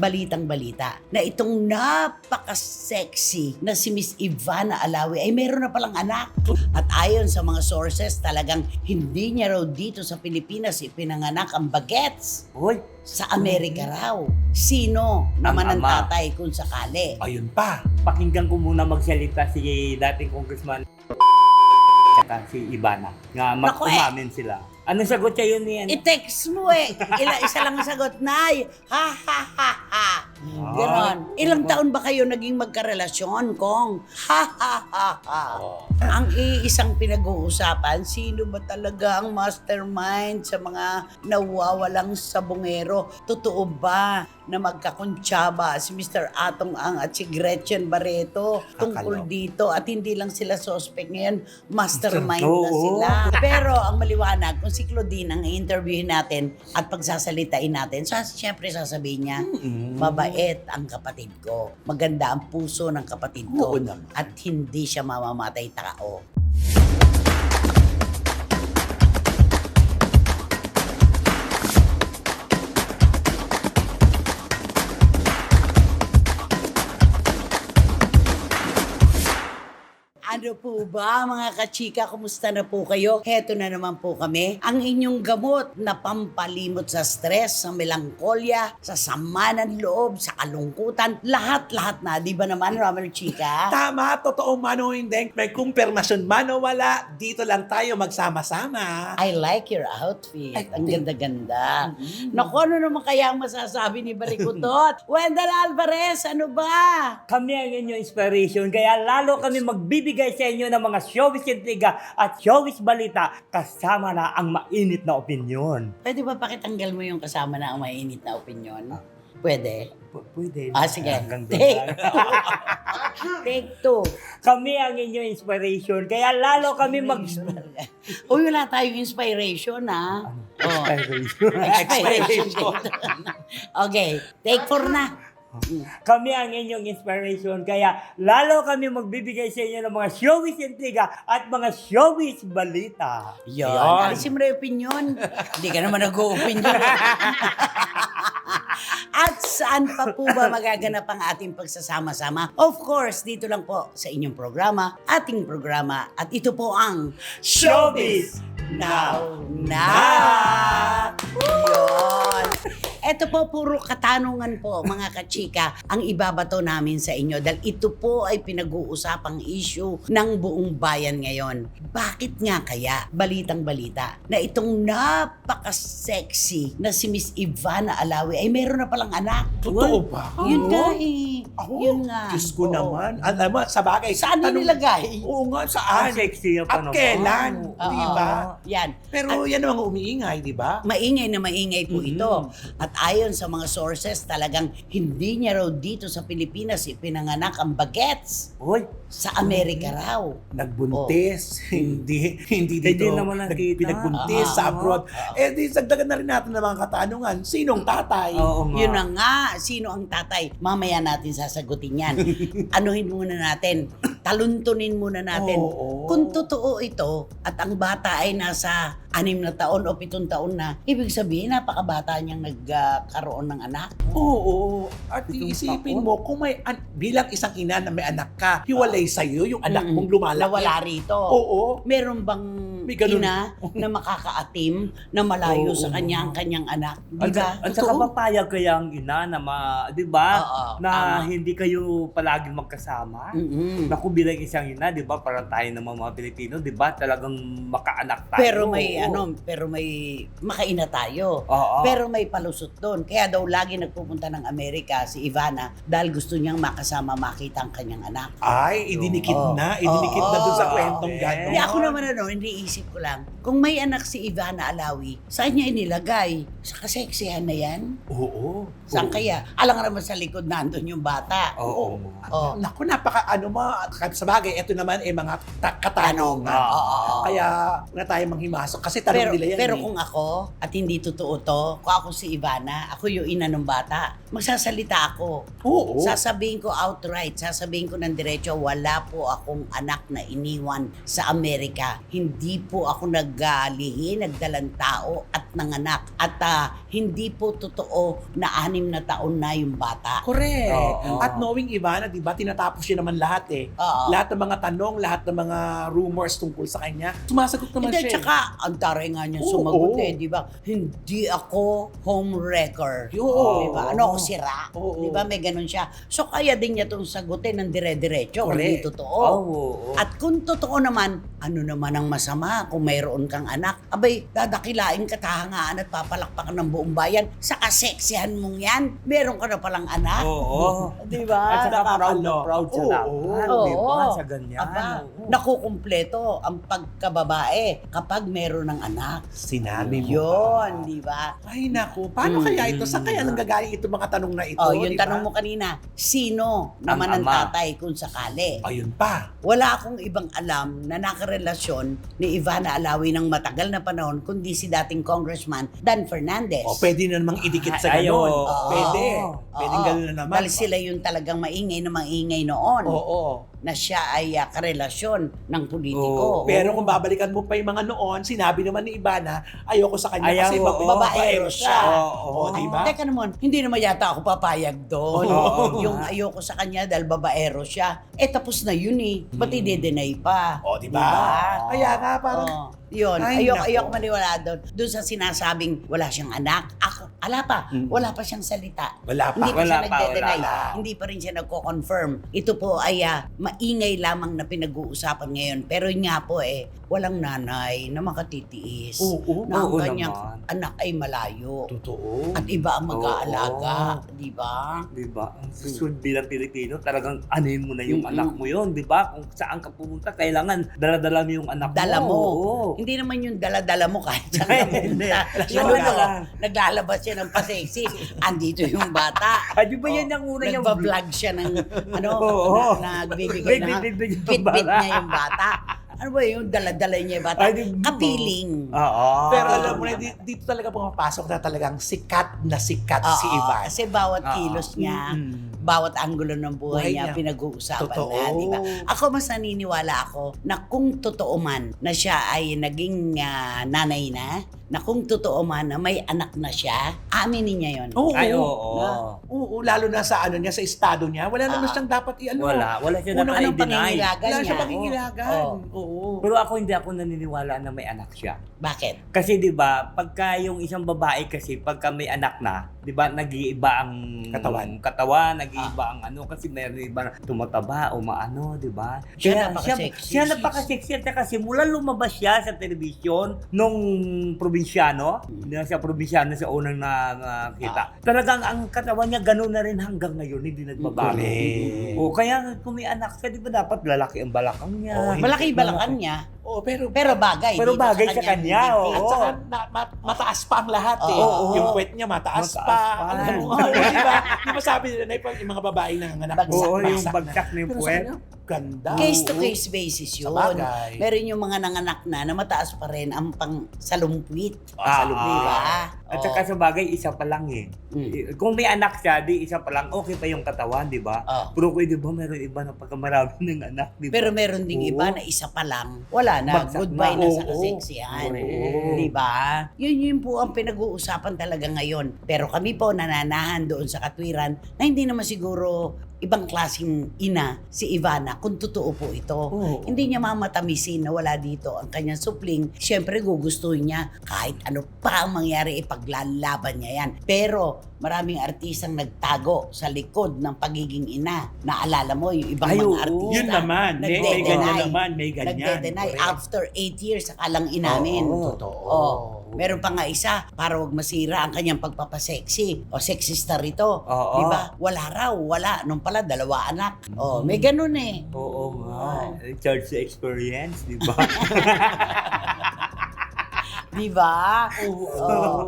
balitang-balita na itong napaka-sexy na si Miss Ivana Alawi ay meron na palang anak. At ayon sa mga sources, talagang hindi niya raw dito sa Pilipinas ipinanganak ang bagets. Uy, Sa Amerika raw. Sino naman ang ama. tatay kung sakali? Ayun pa. pakinggan ko muna magsalita si dating congressman at si Ivana. Nga Naku, umamin sila. Anong sagot kayo niyan? I-text mo eh. Isa lang ang sagot, Nay. Ha ha ha ha. Ganon. Ilang taon ba kayo naging magkarelasyon, Kong? Ha ha ha ha. Ang iisang pinag-uusapan, sino ba talaga ang mastermind sa mga nawawalang sabongero? Totoo ba na magkakuntsaba si Mr. Atong Ang at si Gretchen Barreto tungkol dito? At hindi lang sila suspect ngayon, mastermind na sila. Pero ang maliwanag, kung si Claudine ang i-interviewin natin at pagsasalitain natin, siyempre sasabihin niya, mabait ang kapatid ko. Maganda ang puso ng kapatid ko. Oo naman. At hindi siya mamamatay tao. Ano po ba mga kachika? Kumusta na po kayo? Heto na naman po kami. Ang inyong gamot na pampalimot sa stress, sa melangkolya, sa sama ng loob, sa kalungkutan. Lahat-lahat na. Di ba naman, Ramel Chika? Tama, totoo man o hindi. May kumpirmasyon man o wala, dito lang tayo magsama-sama. I like your outfit. Ay, Ang thank- ganda-ganda. Naku, ano naman kaya ang masasabi ni Barikutot? Wendell Alvarez, ano ba? Kami ang inyong inspiration, kaya lalo kami magbibigay sa inyo ng mga showbiz intriga at showbiz balita kasama na ang mainit na opinyon. Pwede ba pakitanggal mo yung kasama na ang mainit na opinyon? Pwede. Pwede. Sige. Hanggang doon Take, lang. take two. Kami ang inyong inspiration, kaya lalo kami Uy, wala tayong inspiration, ha? Oh. Inspiration. Okay, take four na. Kami ang inyong inspiration, kaya lalo kami magbibigay sa inyo ng mga showbiz intriga at mga showbiz balita. Yan. Alisin mo na yung opinion. Hindi ka naman nag-o-opinion. At saan pa po ba magaganap ang ating pagsasama-sama? Of course, dito lang po sa inyong programa, ating programa. At ito po ang Showbiz Now Na! Yun. Ito po, puro katanungan po, mga kachika, ang ibabato namin sa inyo dahil ito po ay pinag-uusapang issue ng buong bayan ngayon. Bakit nga kaya, balitang-balita, na itong napaka-sexy na si Miss Ivana Alawi ay meron na palang anak? Totoo ba? Yun nga eh. Ako? Yun nga. Diyos ko Oo. naman. Alam mo, sa bagay. Saan tanong- nilagay? Oo nga, Ang saan? sexy pa At naman. kailan? Oo. Di ba? Yan. Pero yan ang umiingay, di ba? Maingay na maingay po ito. At ayon sa mga sources, talagang hindi niya raw dito sa Pilipinas ipinanganak ang bagets. Uy, Sa Amerika raw. Nagbuntis, hindi dito naman nakita. pinagbuntis sa abroad. Eh di dagdagan na rin natin ng mga katanungan. Sinong tatay? oo nga. Yun na nga, sino ang tatay? Mamaya natin sasagutin yan. Anuhin muna natin, taluntunin muna natin. Oo. Kung totoo ito at ang bata ay nasa 6 na taon o 7 taon na, ibig sabihin napakabata niyang nagkaroon ng anak. Oo. At Pitong iisipin taon. mo, kung may bilang isang ina na may anak ka, hiwalay sa'yo yung anak mong lumalaki. Nawala rito. Oo. Meron bang May ganun. ina na makakaatim na malayo Oo. sa kanya ang kanyang anak? Di At, ba? at saka papayag kaya ang ina na di ba? Oo, Na tama. hindi kayo palaging magkasama. Mm-mm. Naku, bilang isang ina, di ba? Parang tayo naman mga Pilipino, di ba? Talagang makaanak tayo. Pero may makaina tayo. Oo. Pero may palusot doon. Kaya daw lagi nagpupunta ng Amerika si Ivana dahil gusto niyang makasama makita ang kanyang anak. Ay, idinikit Oo. na. Idinikit na dun sa Oo. kwentong Okay. gano'n. Hindi ako naman iniisip ko lang, kung may anak si Ivana Alawi, saan niya inilagay? Sa kaseksihan na yan? Oo. Saan Oo. kaya? Alam nga naman sa likod nandun yung bata. Oo. Oh. Naku, napaka sa bagay, ito naman mga katanungan. Oo. Kaya na tayo manghimasok kasi tanong Pero, nila yan. pero eh. kung ako, at hindi totoo to, kung ako si Ivana, ako yung ina ng bata, magsasalita ako. Oo. Sasabihin ko outright, sasabihin ko ng diretso, wala po akong anak na iniwan sa Amerika. Hindi po ako naglihi, nagdalang tao at nanganak. At hindi po totoo na 6 na taon na yung bata. Correct. Oo. At knowing Ivana, di ba, tinatapos siya naman lahat eh. Oo. Lahat ng mga tanong, lahat ng mga rumors tungkol sa kanya, sumasagot naman Hindi, siya. tsaka, ang taray nga niya Oo, sumagot oo. di ba? Hindi ako homewrecker. Oo. Di ba? Ano ako sira? Oo. Di ba? May ganun siya. So, kaya din niya itong sagutin ng dire-diretso kung Correct. hindi totoo. Oo. At kung totoo naman, ano naman ang masama kung mayroon kang anak? Abay, dadakilain ka tahangaan at papalakpakan ng buong bayan. Sa kaseksihan mong yan, meron ka na palang anak. Oo. Di ba? At saka proud na nakakalo. proud siya Oo. naman, Oo. di ba? Sa ganyan. Aba, Oo. nakukumpleto ang pagkababae kapag meron ng anak. Sinabi mo. Yun, di ba? Ay naku, paano kaya ito? Saan kaya nanggagaling itong mga tanong na ito? Oh, yung di ba? tanong mo kanina, sino naman ang ama. tatay kung sakali? Ayun pa. Wala akong ibang alam na nakarelasyon ni Ivana Alawi ng matagal na panahon kundi si dating Congressman Dan Fernandez. O, pwede na namang idikit sa Ay, ganon. oo. Pwede. Oo. Pwedeng gano'n na naman. Dahil sila yung talagang maingay na maingay noon Oo. na siya ay karelasyon ng politiko. Oo. Pero kung babalikan mo pa yung mga noon, sinabi naman ni Ibana, ayoko sa kanya Ayaw, kasi oo. babaero siya. Oo. O, di ba? Teka naman, hindi naman yata ako papayag doon. Oo. Yung ayoko sa kanya dahil babaero siya. Tapos na yun eh. Ba't i-deny pa? O, di ba? Diba? Kaya nga, parang, Yun, Ay, ayoko nako. maniwala doon. Doon sa sinasabing wala siyang anak. Ala pa, wala pa siyang salita. wala pa. Hindi pa Wala siya pa, nagde-deny. wala pa. Hindi pa rin siya nagko-confirm. Ito po ay maingay lamang na pinag-uusapan ngayon. Pero yun nga po walang nanay na makatitiis. Oo. Na ang Oo kanyang naman. anak ay malayo. Totoo. At iba ang mag-aalaga. Oo. Di ba? Di ba? Ang susunod bilang Pilipino, talagang anuhin mo na yung anak mo yun, di ba? Kung saan ka pumunta, kailangan dala-dala mo yung anak mo. Dala mo. Oo. Hindi naman yung dala-dala mo kahit saan ka Hindi. pumunta. Yung Yung ano lang. naglalabas siya ng pa-sexy. Andito yung bata. Ah, di ba yan ang una niyang Nagbablog siya ng Oo. nagbibigay ng Bit-bit yung bit-bit bata. niya yung bata. Ano ba yung dala-dala niya yung bata? Ay, di- Kapiling. Oo. Pero alam mo na, dito talaga pumapasok na talagang sikat na sikat si Oo, Ivan. kasi bawat Oo. kilos niya, Mm. bawat anggulo ng buhay Buhay niya, niya. pinag-uusapan Totoo. na, di ba? Ako mas naniniwala ako na kung totoo man na siya ay naging nanay na kung totoo man na may anak na siya, aminin niya yon. Oo. Ay, oo. Oo, lalo na sa ano niya, sa estado niya, wala naman siyang dapat i-ano. Wala siya Unang dapat anong i-deny. pangingilagan Wala niya. siya pangingilagan. Oo. Oo. Pero ako hindi ako naniniwala na may anak siya. Bakit? Kasi 'di ba, pagka yung isang babae kasi pagka may anak na, 'di ba, nag-iiba ang Katawan. nag-iiba ang ano kasi mayroon iba na tumataba o maano, 'di ba? Siya napaka-sexy. Siya napaka-sexy at kasi mula lumabas siya sa telebisyon nung probinsyano, hindi na siya probinsyano sa unang nakita. Talagang ang katawan niya gano'n na rin hanggang ngayon, hindi nagbabago. Correct. O kaya kung may anak siya, 'di ba dapat lalaki ang balakang niya. Oo, Malaki balakan niya, Oo, pero pero bagay. Pero dito bagay sa kanya, bibig. at oo. saka mataas pa ang lahat eh. Oo. Yung puwet niya mataas, Mataas pa. pa. Alam mo, diba? Diba sabi nila na yung mga babae na nanganak Bagsak, Oo, yung bagsak bagsak na yung Pero sa puwet. kanya, ganda. Case-to-case basis yun. Sabagay. Meron yung mga nanganak na mataas pa rin ang pang salumpwit. Ah, salubli Di ba? At saka sa bagay, isa pa lang eh. Mm. Kung may anak siya, di isa pa lang, okay pa yung katawan, di ba? Oh. Pero kung di ba, meron iba na pagkamarami ng anak, di ba? Pero meron ding Oo. iba na isa pa lang. Wala na. Bagsak Goodbye na. na sa Oo. kaseksihan. Oo. Di ba? Yun po ang pinag-uusapan talaga ngayon. Pero kami po nananahan doon sa katwiran na hindi naman siguro ibang klaseng ina si Ivana kung totoo po ito. Oo. Hindi niya mamatamisin na wala dito ang kanyang supling. Siyempre gugustuhin niya kahit ano pa ang mangyari ipaglalaban niya yan. Pero maraming artistang nagtago sa likod ng pagiging ina. Naalala mo yung ibang Ay, mga oo. artista. Yun naman. May Nagde-deny. ganyan naman. May ganyan. Nagde-deny. Correct. After 8 years, saka lang inamin. Oo. Totoo. Oh, meron pa nga isa para wag masira ang kanyang pagpapasexy. O sexy star ito. Oo. Di ba? Wala raw, wala. Nung pala, 2 anak. Oh, may ganun eh. Oo nga. Charge the experience, di ba? Di ba? Oo.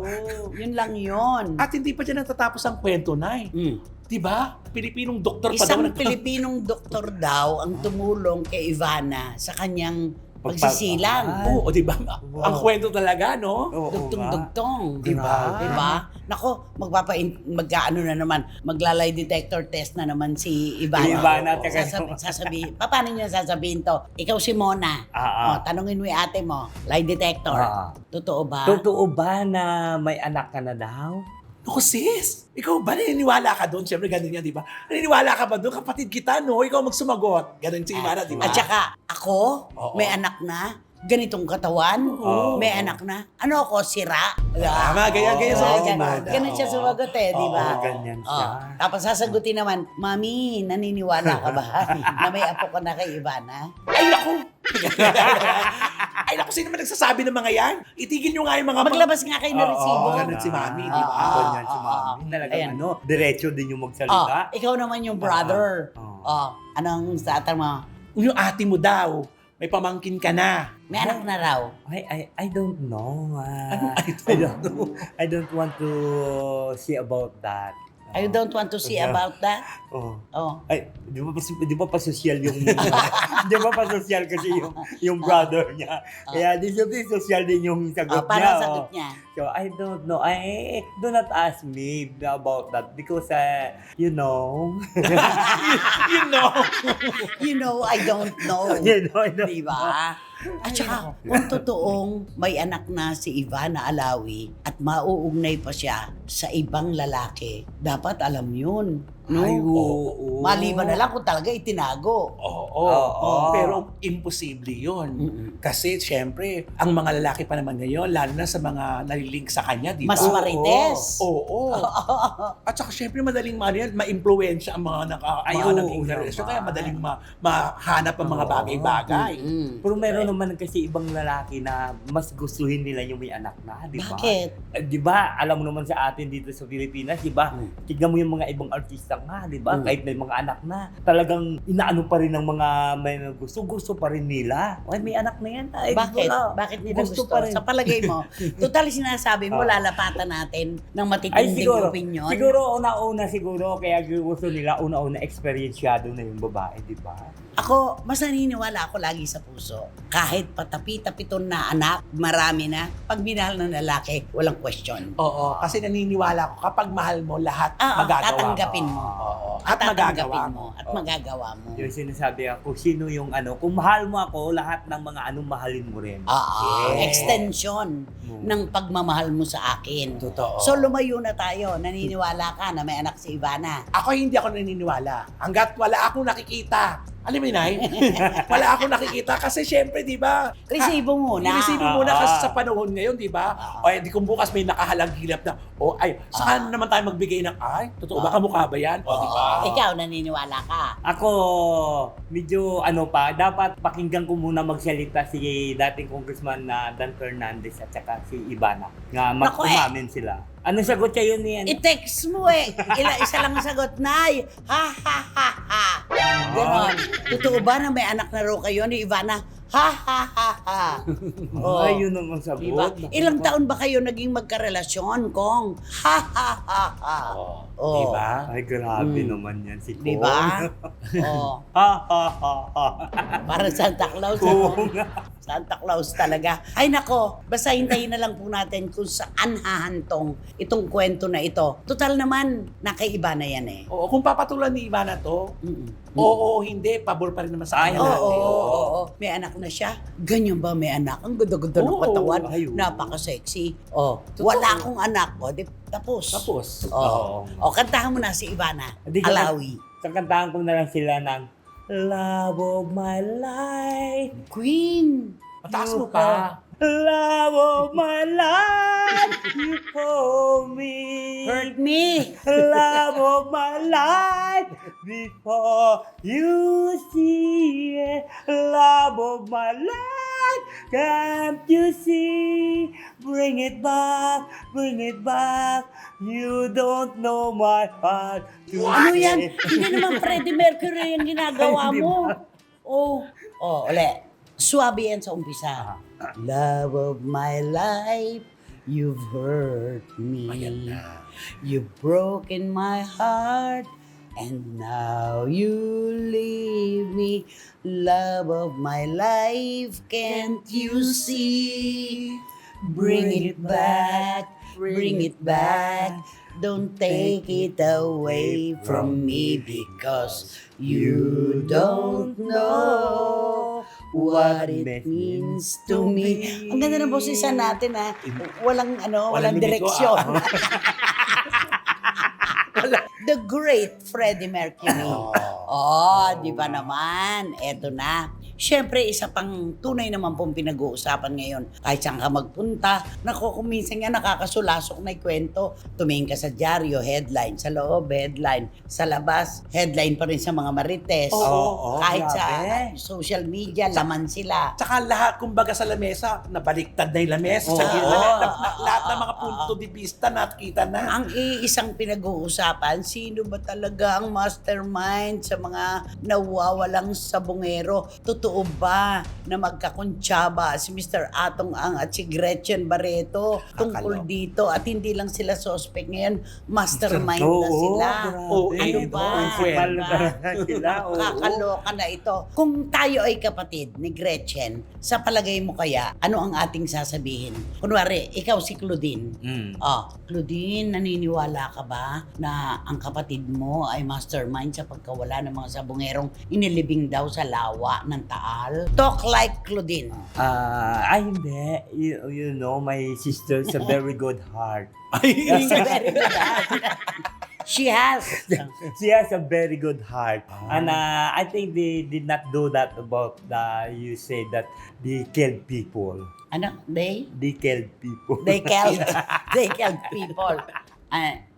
Yun lang yun. At hindi pa dyan natatapos ang kwento na eh. Mm. Diba? Pilipinong doktor pa daw. Isang Pilipinong doktor daw ang tumulong kay Ivana sa kanyang Pagsisilang. Oo, di ba? Wow. Ang kwento talaga, no? Oo nga. Dugtong-dugtong. Diba? Diba? Nako, mag-ano na naman, maglalay detector test na naman si Ivana. Si Ivana, teka. Sasabihin, paano niya sasabihin to? Ikaw si Mona. Tanungin mo yung ate mo, lie detector. Totoo ba? Totoo ba na may anak ka na daw? Ako sis, ikaw ba naniniwala ka doon? Siyempre ganun yan, di ba? Naniniwala ka ba doon? Kapatid kita, no? Ikaw magsumagot. Ganun si Ivana, di ba? At saka, ako, Oo. may anak na, ganitong katawan, Oo. may anak na. Ano ako, sira? Tama, ganyan sa Ganyan. Ivana. Ganun siya sumagot di ba? Oo, ganyan siya. Tapos sasagutin naman, Mami, naniniwala ka ba na may apo ka na kay Ivana? Ay, naku! Ay, naku, sino man nagsasabi ng mga yan? Itigil nyo nga yung mga... Maglabas nga kayo ng resibo. ganun si Mami, di ba? Ganyan si Mami. Talagang Ayan. diretso din yung magsalita. Ikaw naman yung brother. Oo. Anong satang mo? Yung ate mo daw, may pamangkin ka na. May anak na raw. I don't know. I don't want to see about that. I don't want to see about that. Oh. Oh. Ay, di ba pa social yung di ba pa social kasi yung brother niya. Kaya di social din yung sagot niya. Parang sagot niya. So I don't know. I do not ask me about that because you know. You know. You know, I don't know. You know, I don't Diba? At saka, kung totoong may anak na si Ivana Alawi at mauugnay pa siya sa ibang lalaki, dapat alam yun. No? Ay, oo. Maliban na lang kung talaga itinago. Oo. Pero imposible yun. Kasi syempre, ang mga lalaki pa naman ngayon, lalo na sa mga nalilink sa kanya, di ba? Mas marites. Oo. At saka syempre, madaling ma-influensya ang mga Ay, mga oo, naging relasyon. naman. Kaya madaling mahanap ang mga bagay-bagay. Pero meron naman kasi ibang lalaki na mas gustuhin nila yung may anak na, di ba? Bakit? Di ba, alam mo naman sa atin dito sa Pilipinas, di ba? Tignan mo yung mga ibang artista nga, di ba? Kahit may mga anak na, talagang inaano pa rin ng mga may gusto pa rin nila. Ay, may anak na yan. Ay, Bakit? wala. Bakit nila gusto? pa rin. Sa palagay mo, total sinasabi mo, lalapatan natin ng Ay, matitinding siguro. opinion. Siguro, una-una siguro, kaya gusto nila, una-una, experiensyado na yung babae, di ba? Ako, mas naniniwala ako lagi sa puso. Kahit patapi-tapiton na anak, marami na, pag minahal ng lalaki, walang question. Oo. Kasi naniniwala ko, kapag mahal mo, lahat magagawa Tatanggapin mo. Oo. At magagawa Tatanggapin mo. At magagawa mo. Yung sinasabi ako, sino yung kung mahal mo ako, lahat ng mga mahalin mo rin. Yes. Extension ng pagmamahal mo sa akin. Totoo. So lumayo na tayo. Naniniwala ka na may anak si Ivana. Ako hindi ako naniniwala. Hanggat wala akong nakikita. Alam mo, Nay? Wala akong nakikita kasi syempre, di ba? Resibo muna. I-receive mo muna kasi sa panahon ngayon, di ba? O di kung bukas may nakahalang hilap na, saan naman tayo magbigay ng, totoo ba, kamukha ba yan? O, di ba? Ikaw, naniniwala ka. Ako, medyo dapat pakinggan ko muna magsalita si dating congressman na Dan Fernandez at saka si Ivana. Nga Naku, mag-umamin sila. Anong sagot kayo niyan? I-text mo isa lang ang sagot, Nay. Ha, ha, ha, ha. Ganon. Totoo ba na may anak na raw kayo ni Ivana? Ha, ha, ha, ha. Ay, yun ang sagot. Diba? Ilang taon ba kayo naging magkarelasyon, Kong? Ha, ha, ha, ha. Oh. Diba? Ay, grabe naman yan si Kong. Diba? Oh. Ha, ha, ha, ha. Parang Santa Claus. Oo ano? nga. Santa Claus talaga. Ay nako, basta hintayin na lang po natin kung saan hahantong itong kwento na ito. Total naman, nakaiba na yan eh. Oo, kung papatulan ni Ivana to, oo, hindi, pabor pa rin naman sa Ay, kanya. Oo. May anak na siya. Ganyan ba may anak? Ang ganda-ganda ng Oo. katawan. Ay, oo. Napaka-sexy. Oh, Totoo. wala akong anak. O, di, tapos. Tapos, Oh. O, kantahan mo na si Ivana. Hindi ka- Alawi. Kakantahan ko na lang sila ng Love of my life. Queen. mataas mo pa. Love of my life, you hold me. Hurt me. Love of my life, before you see it. Love of my life, can't you see? Bring it back, bring it back. You don't know my heart. Ano yan? Hindi naman Freddie Mercury yung ginagawa Ay, di mo. ba? Oh, uli. Swabe yan sa umpisa. Love of my life, you've hurt me. Ayan na. You've broken my heart. And now you leave me, love of my life, can't you see? Bring it back, bring it back. Don't take it away from me because you don't know what it means to me. Ang ganda ng boses natin ha. Walang Walang direksyon. The great Freddie Mercury. Di ba naman? Eto na. Siyempre, isa pang tunay naman pong pinag-uusapan ngayon. Kahit saan ka magpunta, naku, kung minsan nga nakakasulasok na kwento. Tumingin ka sa dyaryo, headline. Sa loob, headline. Sa labas, headline pa rin sa mga marites. Oo, Kahit sa grabe. social media, laman sila. Tsaka lahat, kumbaga sa lamesa, nabaliktad na yung lamesa. Sa Oo. gilid, lahat ng mga punto de vista nakita na. Ang iisang pinag-uusapan, sino ba talaga ang mastermind sa mga nawawalang sabongero? Totoo ba na magkakuntsaba si Mr. Atong Ang at si Gretchen Barreto tungkol Kakalo. dito? At hindi lang sila suspect ngayon, mastermind na Oo, sila. Oo, Ano eh, ba? Principal Ano na ba? talaga sila. Oo. Kakaloka na ito. Kung tayo ay kapatid ni Gretchen, sa palagay mo kaya, ano ang ating sasabihin? Kunwari, ikaw si Claudine. Claudine, naniniwala ka ba na ang kapatid mo ay mastermind sa pagkawala ng mga sabongerong inilibing daw sa lawa ng Taal? Talk like Claudine. Hindi. You know, my sister's a very good heart. It's a very good answer. She has. She has a very good heart. And I think they did not do that about you say that they killed people. Ano? They? They killed people. They killed people.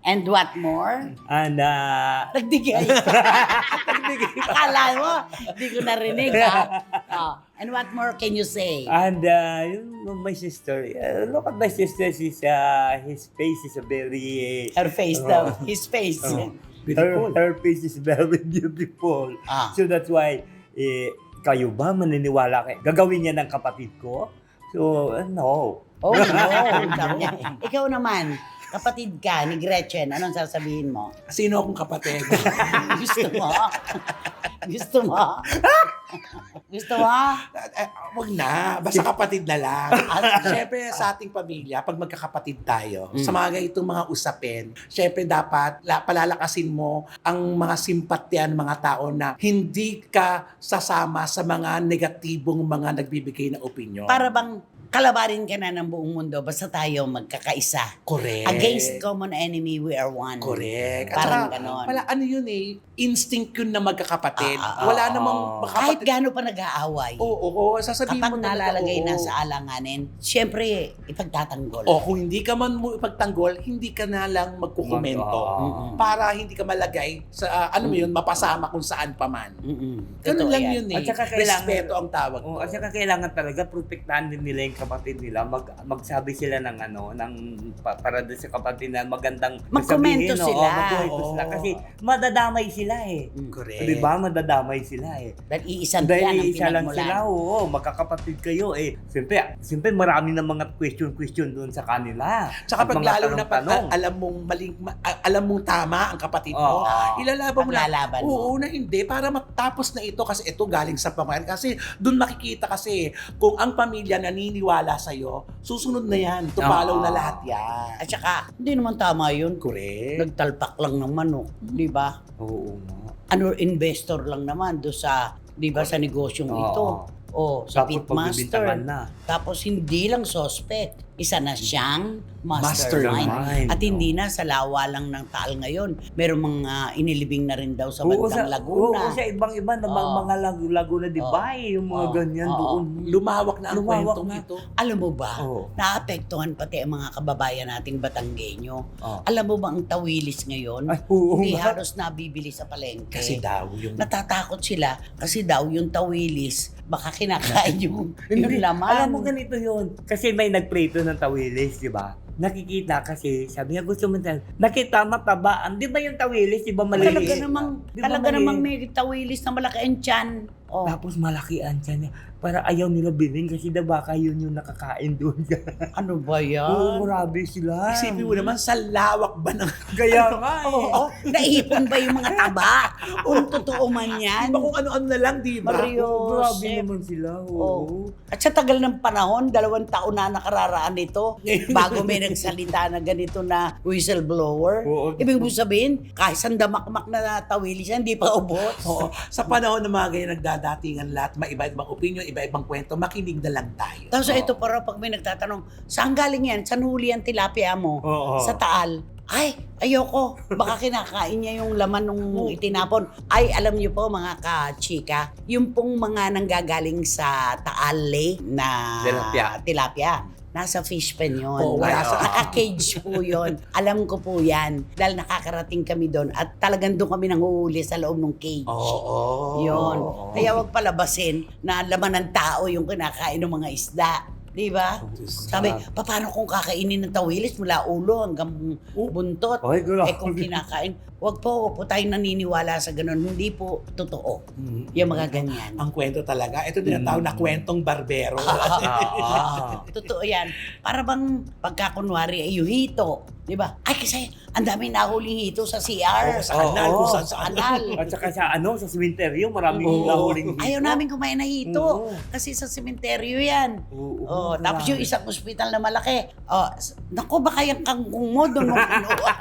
And what more? And Nagdigay. Akala mo, hindi ko narinig ha. And what more can you say? and my sister, look at my sister. His face is a very Her face daw. His face. her face is very beautiful. So that's why kayo ba maniniwala kayo? Gagawin niya ng kapatid ko? So no. Oh no. Sabi niya. Ikaw naman, kapatid ka ni Gretchen, anong sasabihin mo? Sino akong kapatid? Gusto mo? Gusto mo? Gusto mo? Wag na. Basta kapatid na lang. Siyempre, sa ating pamilya, pag magkakapatid tayo, sa mga ganitong mga usapin, siyempre dapat palalakasin mo ang mga simpatya ng mga tao na hindi ka sasama sa mga negatibong mga nagbibigay ng opinyon. Para bang kalabarin ka na ng buong mundo basta tayo magkakaisa. Correct. Against common enemy, we are one. Correct. At Parang saka, ganon. wala, ano yun eh, instinct yun na magkakapatid. Wala namang Kahit makapatid. gaano pa nag-aaway. Oo, sasabihin Kapag mo talaga, nalalagay oo. na sa alanganin, syempre, ipagtatanggol. O kung hindi ka man mo ipagtanggol, hindi ka na lang magkukomento. Para hindi ka malagay sa, ano mo yun, mapasama kung saan pa man. Mm-mm. Ganun Totoo lang yan. yun eh. At saka kailangan- Respeto ang tawag Oh, ko. at saka kailangan talaga protektahan din nila yung kapatid nila. Magsabi sila ng para doon sa kapatid na magandang Magkomento sabihin, sila. magkomento sila Oo. kasi madadamay sila eh. Correct. Di ba? Madadamay sila eh. Dahil iisang yan ang Dahil isa lang pinagmulan. sila, oo, magkakapatid kayo eh. Siyempre marami na mga question doon sa kanila. Tsaka At pag mga lalo na pag tanong-tanong. alam mong tama ang kapatid mo, Oo. ilalaban mo na. Paglalaban mo. Oo, na hindi. Para matapos na ito kasi ito galing sa pamayan. Kasi doon makikita kasi kung ang pamilya naniniwala sa'yo, susunod na yan. Tupalaw na lahat yan. At saka, hindi naman tama yun. Correct. Nagtalpak lang ng manok. Di ba? Oo nga. Investor lang naman do sa, di ba, sa negosyong Oo. ito. O, sa Tapos pitmaster. pagbibintangan na. Tapos hindi lang suspect. Isa na siyang Mastermind. mastermind. At hindi na sa lawa lang ng Taal ngayon. Merong mga inilibing na rin daw sa bandang Laguna. Oo, sa ibang-iba na Oo. mga Laguna de Bay, yung mga Oo. ganyan Oo. doon. Lumawak na ang Lumawak kwentong na. ito. Alam mo ba, Oo. naapektuhan pati ang mga kababayan nating Batanggenyo. Oo. Alam mo ba ang tawilis ngayon? Ay, oo Hindi nga. halos nabibili sa palengke. Kasi daw yung... Natatakot sila kasi daw yung tawilis baka kinakain yung laman. Alam mo ganito yun. Kasi may nagprito ng tawilis, di ba? Nakikita kasi, sabi niya gusto mo tayo, nakita matabaan. Di ba yung tawilis, di ba maliit? Talaga namang, Di ba talaga maliit? namang may tawilis na malaki ang tiyan. Oh. Tapos malaki ang tiyan niya. para ayaw nila bilhin kasi daw baka yun yung nakakain doon. Ano ba yan? Oo, grabe sila. Isipin mo naman, sa lawak ba ng... Kaya nga eh. Oo, naipon ba yung mga taba? Kung totoo man yan. Di ba kung ano-ano na lang, di ba? Mario. Oo, grabe Joseph. naman sila. Oo. Oo. At sa tagal ng panahon, 2 taon na nakararaan nito, bago may nagsalita na ganito na whistleblower. Oo. Ibig mo sabihin, kahit sandamakmak na tawilis yan, hindi pa ubos. Oo. Sa panahon ng mga ganyan nagdadatingan lahat, iba-ibang opinion, iba-ibang kwento, makinig na lang tayo. Tapos ito para pag may nagtatanong, saan galing yan? Saan huli ang tilapia mo? Oo. Sa Taal. Ay, ayoko. Baka kinakain niya yung laman nung itinapon. Ay, alam niyo po mga ka-chika, yung pong mga nanggagaling sa Taal Lake na tilapia. Nasa fish pen yun. Oo, wala sa- Naka-cage po yun. Alam ko po yan. Dahil nakakarating kami doon at talagang doon kami nanguhuli sa loob ng cage. Oo. Yun. Kaya wag palabasin na laman ng tao yung kinakain ng mga isda. Di ba? Sabi, paano kung kakainin ng tawilis mula ulo hanggang buntot? Ay, grabe. Kung kinakain, wag po tayong naniniwala sa ganun. Hindi po totoo. Yung mga ganyan. Ang kwento talaga, ito din ang tawag na kwentong barbero. Totoo yan. Para bang pagkakunwari ay yung hito. Di ba? Ay, kasi ang dami nahuling hito sa CR. Oo, sa anal, Oo. kung saan sa anal. Anal. At saka sa cemetery, maraming Oo. nahuling dito. Ayaw namin kumain na hito. Oo. Kasi sa sementeryo yan. Oo. Tapos yung isang ospital na malaki. Naku, baka yung kangkong mo doon mo kinuha.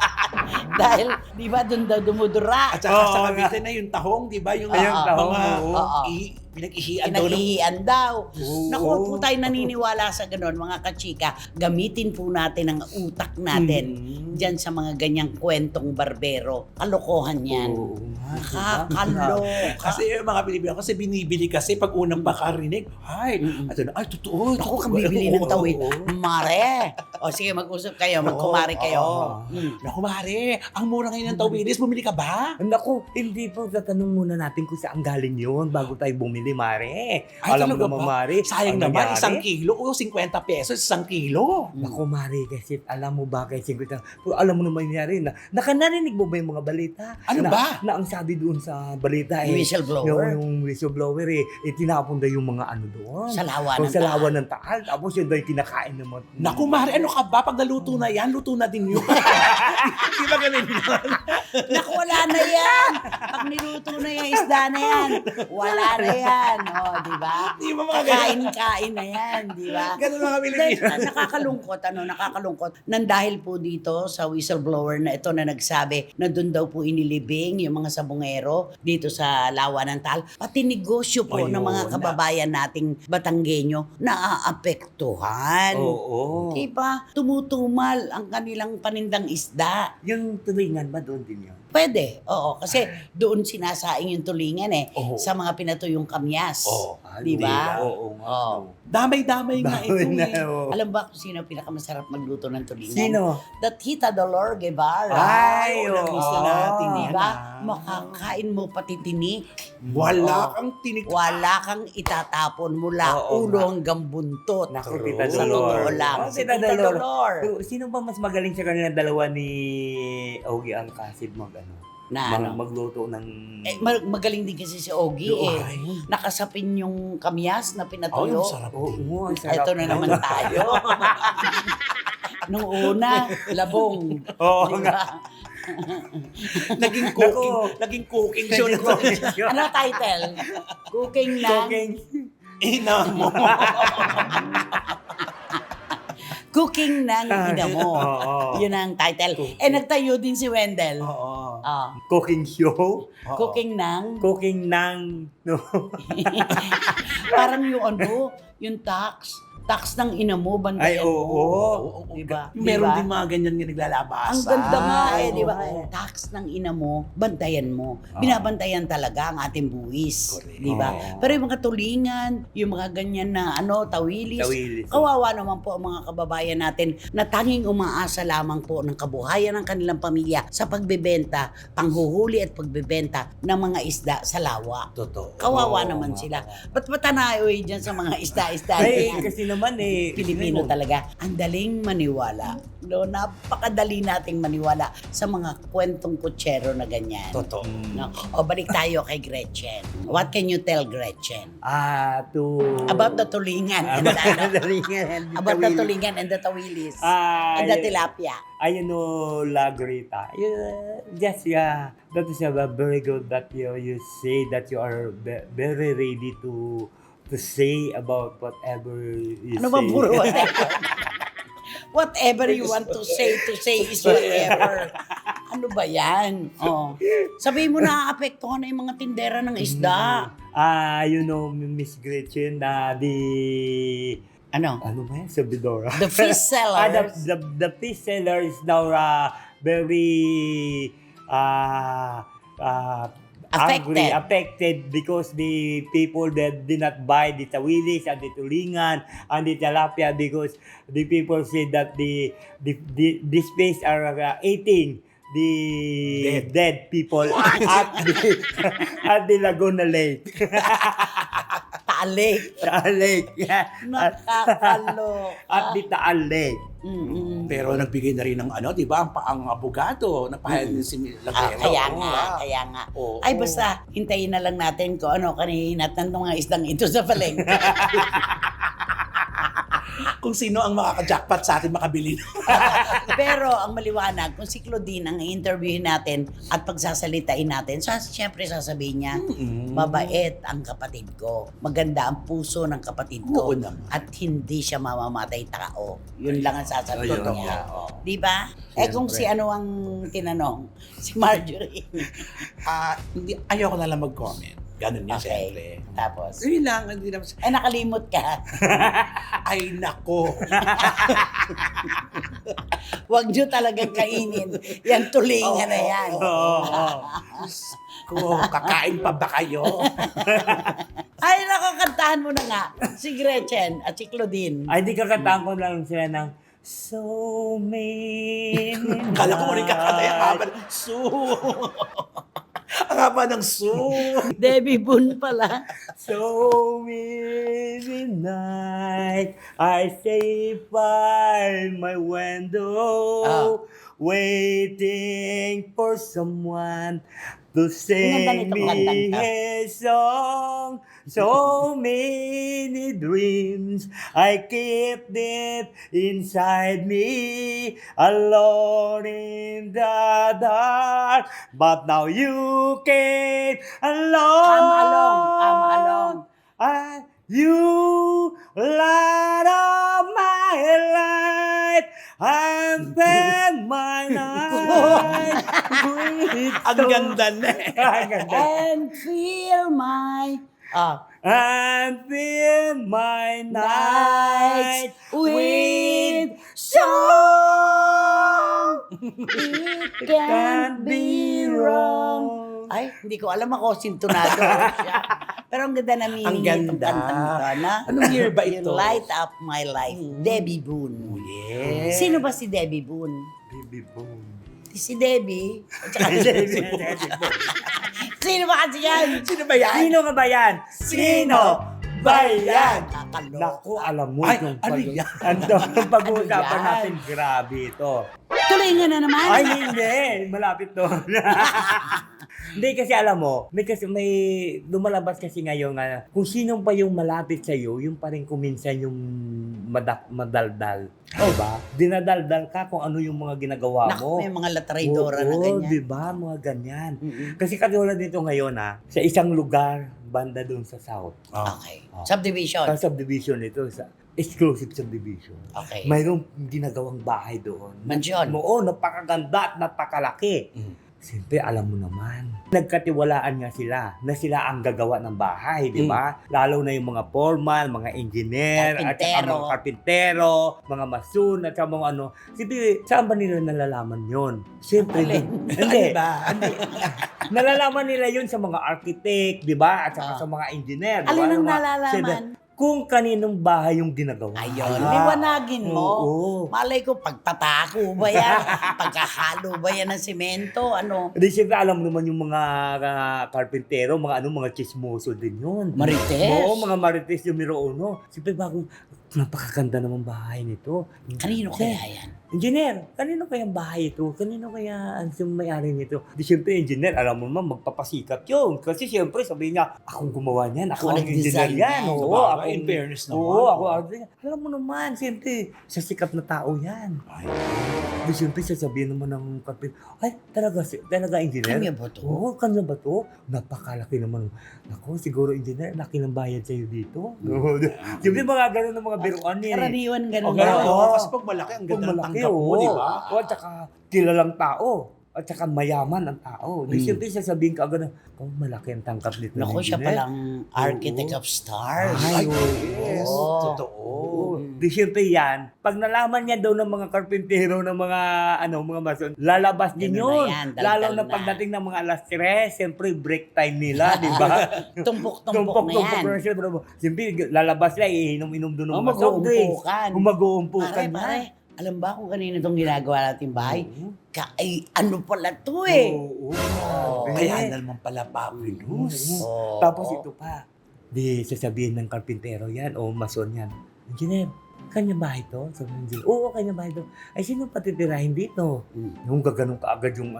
Dahil, di ba, doon daw dumudura. At saka sa Oo, Cavite na yung tahong, di ba? Yung Ayun, tahong, mga oo. pinag-ihian daw ng... Pinag-ihian daw. Oo. Naku, huwag po tayo naniniwala sa ganun, mga kachika. Gamitin po natin ang utak natin dyan sa mga ganyang kwentong barbero. Kalokohan yan. Oo nga, diba? Kakaloka. Kasi yung mga Pilipino, kasi binibili kasi pag unang makarinig, ay, totoo. Ako kang bibili ng tawid. Oo. Mare. O sige, mag-usap kayo, magkumari kayo. Naku, Mare, ang mura ngayon ng tawilis, bumili ka ba? Naku, hindi po tatanong muna natin kung saan galing yun bago tayo bumili, Mare. Ay, Alam mo talaga naman, ba? Mare. Sayang ang naman, nangyari? 1 kilo o 50 pesos, 1 kilo. Naku, Mare, kasi alam mo ba kasi alam mo naman nangyari na nakanarinig mo ba yung mga balita? Ano na, ba? Na ang sabi doon sa balita Yung whistleblower? Yung whistleblower tinapon daw yung mga ano doon. Sa lawa O, ng sa Taal. lawa ng Taal. Tapos yun daw yung kinakain ng mga... Naku, Mare, ano ka ba? Pag naluto na yan, luto na din yun. Di ba ganun yun? Naku, wala na yan. Pag niluto na yung isda na yan, wala na yan. O, di ba? Di ba mga ganun? Kain-kain na yan, di ba? Ganun mga Dahil, Pilipino. nakakalungkot. Nang dahil po dito sa whistleblower na ito na nagsabi na doon daw po inilibing yung mga sabungero dito sa Lawa ng Taal. Pati negosyo po ng mga Ayun. kababayan nating Batanggenyo naaapektuhan. Oo. Diba? Tumutumal ang kanilang panindang isda. Yung tulingan ba doon din yun? Pwede, oo. Kasi doon sinasaing yung tulingan Oo. sa mga pinatuyong kamyas. Oo. Di ba? Oo nga. Oo. Damay-damay nga ito Damay na, eh. oo. Alam ba kung sino ang pinakamasarap magluto ng tulingan? Sino? The Tita Dolor Guevara. Ay, oo, oo. gusto natin yan, Diba? ah. Makakain mo pati tinik. Wala kang tinik. Wala kang itatapon mula Oo, ulo nga. hanggang buntot. Naku, True. Tita Sa Dolor. totoo lang. Oh, Si Tita Tita Dolor. Dolor. Pero sino ba mas magaling sa kanila dalawa ni Ogie Alcacid Na ano? magluto ng... Magaling din kasi si Ogie Ay. Nakasapin yung kamyas na Ay, pinatuyo. ang sarap. Oo, ang sarap. Ito na naman tayo. Nung una, labong. Oo Diba? nga. Naging cooking show na to. Ano title? Cooking ng... Cooking. Ina mo. Cooking ng ina mo. Oo. Yun ang title. Nagtayo din si Wendell. Oo. Cooking show. Oo. Cooking ng... Cooking ng... No. Parang yung ano, yung tax. Tax ng ina mo, Ay, bantayan oo. mo. Diba? Meron Diba? din mga ganyan nga naglalabasa. Ang ganda nga di ba? Oo. Tax ng ina mo, bantayan mo. Oo. Binabantayan talaga ang ating buwis. Correct. Di ba? Oo. Pero yung mga tulingan, yung mga ganyan na tawilis, Tawilis. kawawa naman po ang mga kababayan natin na tanging umaasa lamang po ng kabuhayan ng kanilang pamilya sa pagbebenta, panghuhuli at pagbebenta ng mga isda sa lawa. Totoo. Kawawa Oo, naman nga. sila. Ba't matanayoy dyan sa mga isda-isda na Ay, yan? kasi naman eh. Pilipino talaga. Ang daling maniwala. No, napakadali nating maniwala sa mga kwentong kutsero na ganyan. Totoo. No? O balik tayo kay Gretchen. What can you tell Gretchen? About the tulingan and about the tulingan and the tawilis and the tilapia. I know La Grita. That is very good that you say that you are very ready to say about whatever you Ano say. ba puro whatever? Whatever you want to say is whatever. Ano ba yan? Oh. Sabihin mo na apektuhan na yung mga tindera ng isda. You know, Miss Gretchen, Ano? ano ba yan? Sabidora. The fish sellers. The fish seller is now very affected because the people that did not buy the tawilis and the tulingan and the tilapia because the people say that these fish are eating the dead people at the Laguna Lake. Taal Lake. Taal Lake. Yeah. Nakakaloka. At the Taal Lake. Mm-mm. Pero nagbigay na rin ng ano, di ba? Ang abogado, napahal din si Lagero. Kaya nga. Oo. Ay basta, hintayin na lang natin kung ano kanihinatan ng mga isdang ito sa palengke. Kung sino ang makaka-jackpot sa atin makabili. Pero ang maliwanag, kung si Claudine ang interviewin natin at pagsasalitain natin, siyempre sasabihin niya, mabait ang kapatid ko. Maganda ang puso ng kapatid ko. Oo naman. At hindi siya mamamatay tao. Yun lang ang sasabihin Ayun, niya. oo. Di ba? Eh kung si ano ang tinanong, si Marjorie. Ayoko na lang mag-comment. Ganun niya, siyempre. Tapos, Yun lang, hindi naman. nakalimot ka. Ay, nako. Huwag nyo talagang kainin. Yan tulingan na yan. Ko, kakain pa ba kayo? Ay, nakakantahan mo na nga. Si Gretchen at si Claudine. Ay, di kakataan ko lang sila ng so many Kala ko mo rin kakanta yung haba ng Ang haba ng Debbie Boone pala. So many nights I stay by my window waiting for someone to sing nito, me kantang ka. a song. So many dreams I keep deep inside me, alone in the dark. But now you came along. Come along. You light up my life. I spend my night with Ang ganda na eh. Ang ganda. And feel my... And fill my night with song. It can't be wrong. Ay, hindi ko alam ako sintonado siya. Pero ang ganda na Ang meaning itong ganda. kantang ito, na? Anong year ba You ito? light up my life. Debbie Boone. Yes. Sino ba si Debbie Boone? Baby boom. Si Debbie. At saka Sino ba kasi yan? Sino ba yan? Sino ka ba yan? Sino ba yan? Nakakaloka. Naku, alam mo Ay, yung ano yan? Ang pag-uusapan Ano yan? natin, grabe ito. Tuloy nga na naman. Ay, hindi. Malapit to. Hindi kasi alam mo, may lumalabas kasi ngayon nga, kung sino pa yung malapit sa iyo, yung pa rin kuminsan yung madaldal. Diba? Dinadaldal ka kung ano yung mga ginagawa Naku, mo. may mga latraidora na ganyan. Diba? Mga ganyan. Mm-mm. Kasi katulad dito ngayon sa isang lugar, banda doon sa South. Okay. Subdivision. Sa subdivision ito, sa exclusive subdivision. Okay. Mayroong ginagawang bahay doon. Mansyon. Oo, napakaganda at napakalaki. Siyempre, alam mo naman, nagkatiwalaan nga sila na sila ang gagawa ng bahay, di ba? Lalo na yung mga foreman, mga engineer, at saka Karpintero. mga karpintero, mga mason, at saka mga ano. Siyempre, saan ba nila nalalaman yun? Siyempre, hindi. ba? Nalalaman nila yun sa mga architect, di ba? At saka sa mga engineer. di ba? Alin ang Mga- nalalaman? Kung kaninong bahay yung ginagawa. Ayun, liwanagin mo. Oo. Malay ko, pagpatako ba yan? Pagkahalo ba yan ng semento? Ano? Hindi, siyempre alam mo naman yung mga karpintero, mga chismoso din yun. Marites? Oo, mga marites yung miro uno. Siyempre bago, napakaganda naman bahay nito. Kanino kaya yan? Engineer, kanino kayang bahay ito? Kanino kaya ang may-ari nito? Di siyempre, engineer, alam mo naman, magpapasikat yun. Kasi siyempre, sabihin niya, akong gumawa niyan, ako Ako ang engineer nag-design yan. yan. Oo, Sabagay, ako, in fairness naman. Oo, ako, alam mo naman, siyempre, sa sikat na tao yan. Ay, Di siyempre, sasabihin naman ng kapit, ay, talaga engineer? Kanya ba to? Oo, kanya ba to? Napakalaki naman. Ako, siguro engineer, laki ng bayad sa'yo dito. Siyempre, mga gano'n ng mga biruan niya. Karaniwan ganun. o ganun, Oo. oo. Kasi pag malaki, ang ganda ng tanggap mo, di ba? O, at saka kilalang tao. At saka mayaman ang tao. Di siyempre sasabihin ka agad, oh, malaki ang tangkap nito. Naku, siya palang architect of stars. Ay, Yes, Oo. totoo. Oo. Di siyempre yan, pag nalaman niya daw ng mga karpintero, ng mga, mga mason, lalabas din Ganun na yun. yan, daldal Lalo na na. pagdating ng mga alas 3, siyempre break time nila, di ba? Tumpok-tumpok na yan. na sila. Siyempre, lalabas sila, iinom-inom doon ng Oh, mga soft drinks. mag-uumpukan. Mag-uumpukan Pare, na. alam ba kung kanino itong ginagawa nating bahay? Oo. Ay, ano pala to eh? Oo. Oo. Kaya naman pala fabulous. Oo. Tapos ito pa, di sasabihin ng karpintero yan o mason yan. Engineer, kanya ba ito? Sabi ng engineer, oo, kanya ba ito? Ay, sino patitirahin dito? Yung gaganon ka agad yung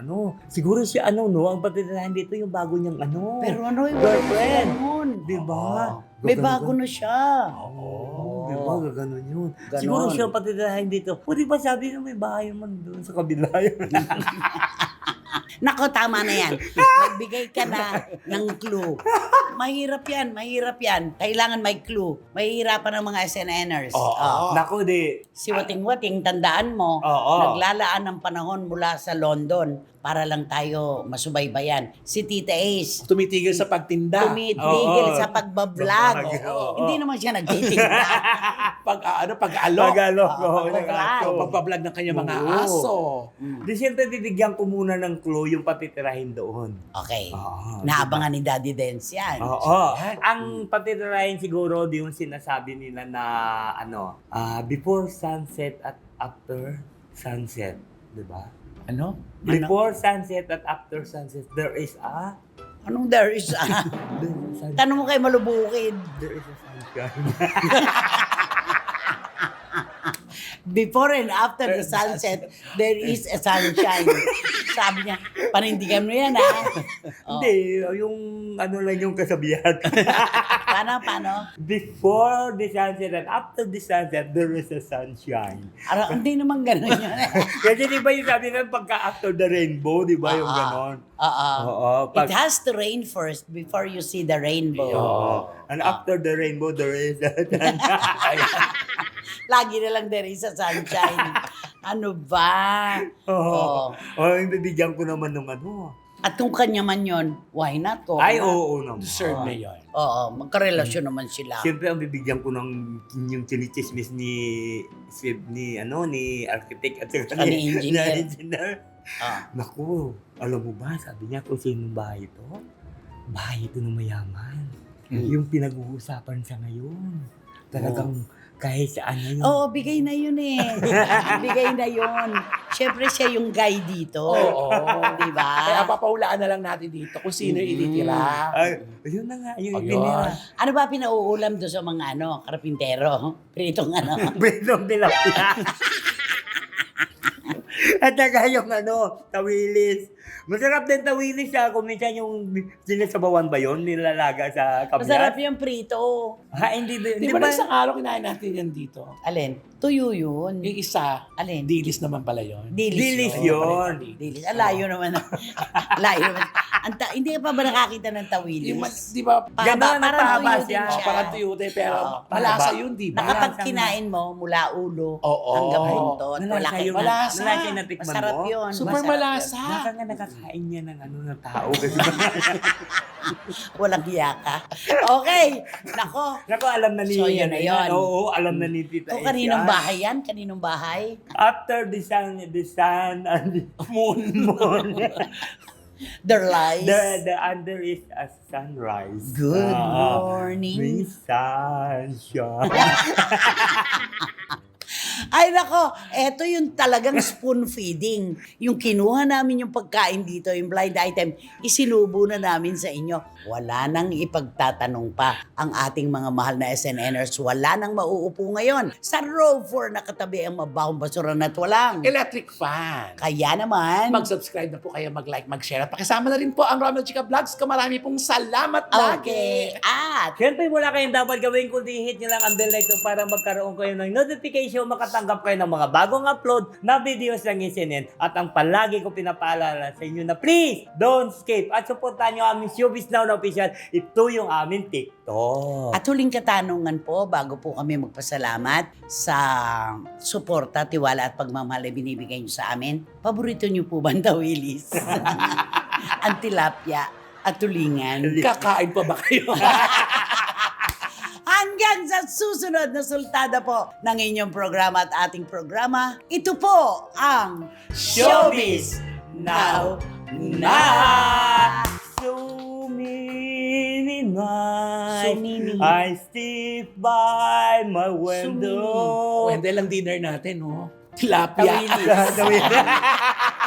siguro si no, ang patitirahin dito yung bago niyang Pero ano yung girlfriend. ganun? Di ba? May bago na siya. Oo, di ba? Gaganon yun. Ganon. Siguro siya ang patitirahin dito. O di ba sabi na may bahay naman doon sa kabila yun? Nako, tama na yan. Magbigay ka na ng clue. Mahirap yan. Kailangan may clue. Mahihirapan ng mga SNNers. Oo. Naku, di. Si Wating-Wating, tandaan mo, Oo. naglalaan ng panahon mula sa London para lang tayo masubaybayan. Si Tita Ace, Tumitigil sa pagtinda. tumitigil Oo. sa pagbablog. Oo. Hindi naman siya nagtitinda. Pag-alok. Tagalog. Oo, pag-vlog. Pagbablog ng kanyang mga Oo. aso. Di siyempre bibigyan ko muna ng clue yung patitirahin doon. Okay. Oo. Naabangan ni Daddy Dance yan. Oo. Yan. Ang patitirahin siguro di yung sinasabi nila na before sunset at after sunset, 'di ba? Ano? Before sunset at after sunset there is Anong there is Tanong mo kay Malubukid. there is a sunshine. Before and after the sunset, there is a sunshine. Sabi niya, panindigan mo yan Oh. Hindi, yung lang yung kasabihan. Paano? Before the sunset and after the sunset there is a sunshine. Hindi naman ganun yun. Kasi di ba yung sabi nga pagka after the rainbow, di ba yung ganon? Oo. It has to rain first before you see the rainbow. Oo. And after the rainbow, there is a sunshine. Lagi na lang there is a sunshine. Ano ba? Oo. Oh, bibigyan ko naman ng At kung kanya man yun, why not? Ay, oo naman. Deserve na yun. Oo, magkarelasyon naman sila. Siyempre, ang bibigyan ko ng yung chinichismis ni architect at saka Ni engineer. engineer. Ah. Naku, alam mo ba, sabi niya kung sino bahay ito? Bahay ito ng mayaman. Yung pinag-uusapan sa ngayon. Talagang kahit saan na yun. Oo, bigay na yun eh. Bigay na yun. Siyempre siya yung guy dito. Oo. Di ba? Kaya papahulaan na lang natin dito kung sino yung ititira. Ay, yun na nga, yung Ayun. itinira. Ano ba pinauulam doon sa mga karpintero? Pritong Britong tilapia. At saka yung tawilis. Masarap din tawilis siya. Kung minsan yung sinasabawan ba yun? Nilalaga sa kabyat. Masarap yung prito. Ha, hindi Di ba isang araw kinain natin yan dito? Alin? Tuyo yun. Yung isa, Alin? dilis naman pala yun. Dilis yun. yun. Dilis. Layo naman. Layo naman. Hindi ka pa ba nakakita ng tawilis? Yung, di ba, Ganon, parang napahaba tuyo din siya. siya. parang tuyute, pero Oo. malasa yun, di ba? Na kapag kinain mo mula ulo Oo. hanggang buntot, wala Malasa kang yung malasa. malasa yung natikman Masarap mo. yun. Super Masarap malasa. yun. Baka nga nakakain niya ng ng tao. Kasi Walang hiya ka. Okay. Nako. Naku, alam na ni So, yun na yun. Oo, alam na ni Tita Kung Ace kaninong yan. bahay yan? Kaninong bahay? After the sun and the moon. Their lies. The under is a sunrise. Good Ah, morning. may sunshine. Ay nako, eto yung talagang spoon feeding. Yung kinuha namin yung pagkain dito, yung blind item, isinubo na namin sa inyo. Wala nang ipagtatanong pa ang ating mga mahal na SNNers. Wala nang mauupo ngayon. Sa row 4 nakatabi ang mabahong basura na walang. Electric fan. Kaya naman, Mag-subscribe na po kayo, mag-like, mag-share. At pakisama na rin po ang Romel Chica Vlogs. Marami pong salamat lagi. okay. At Siyempre, wala kayong dapat gawin kundi hit nyo lang ang bell na ito para magkaroon kayo ng notification, makatanggap kayo ng mga bagong upload na videos ng SNN. At ang palagi ko pinapaalala sa inyo na please, don't skip. At supportan nyo aming Showbiz Now na official. Ito yung aming TikTok. At huling katanungan po, bago po kami magpasalamat sa suporta, tiwala at pagmamahal na binibigay nyo sa amin, paborito nyo po ba ang tawilis? Ang tilapia at tulingan. Kakain pa ba kayo? Hanggang sa susunod na sultada po ng inyong programa at ating programa, ito po ang Showbiz Now Na! So many nights Sumini. I step by my window. Wendell, ang dinner natin, oh. Tilapia. Tawilis.